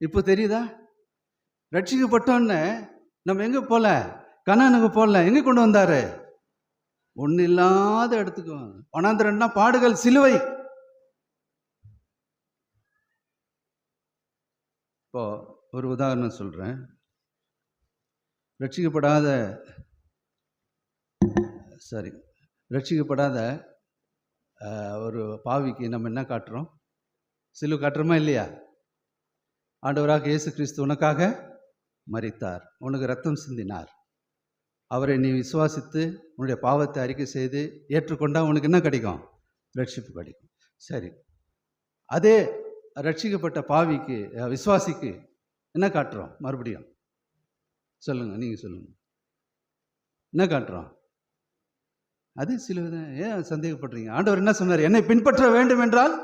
இப்போ தெரியுதா? ரட்சிக்கப்பட்டோன்னு நம்ம எங்கே போகல, கனானுக்கு போகல. எங்கே கொண்டு வந்தாரு? ஒன்றும் இல்லாத இடத்துக்கு. வனாந்திரம்னா பாடுகள், சிலுவை. இப்போ ஒரு உதாரணம் சொல்கிறேன். ரட்சிக்கப்படாத ஒரு பாவிக்கு நம்ம என்ன காட்டுறோம்? சிலுவை காட்டுறோமா இல்லையா? ஆண்டவராக இயேசு கிறிஸ்து உனக்காக மரித்தார், உனக்கு ரத்தம் சிந்தினார். அவரை நீ விசுவாசித்து உன்னுடைய பாவத்தை அறிக்கை செய்து ஏற்றுக்கொண்டா உனக்கு என்ன கிடைக்கும்? ரட்சிப்பு கிடைக்கும். சரி, அதே ரட்சிக்கப்பட்ட பாவிக்கு, விசுவாசிக்கு என்ன காட்டுறோம்? மறுபடியும் சொல்லுங்க, நீங்க சொல்லுங்க, என்ன காட்டுறோம்? அதே சிலுவை தான். ஏன் சந்தேகப்படுறீங்க? ஆண்டவர் என்ன சொன்னார்? என்னை பின்பற்ற வேண்டும் என்றால்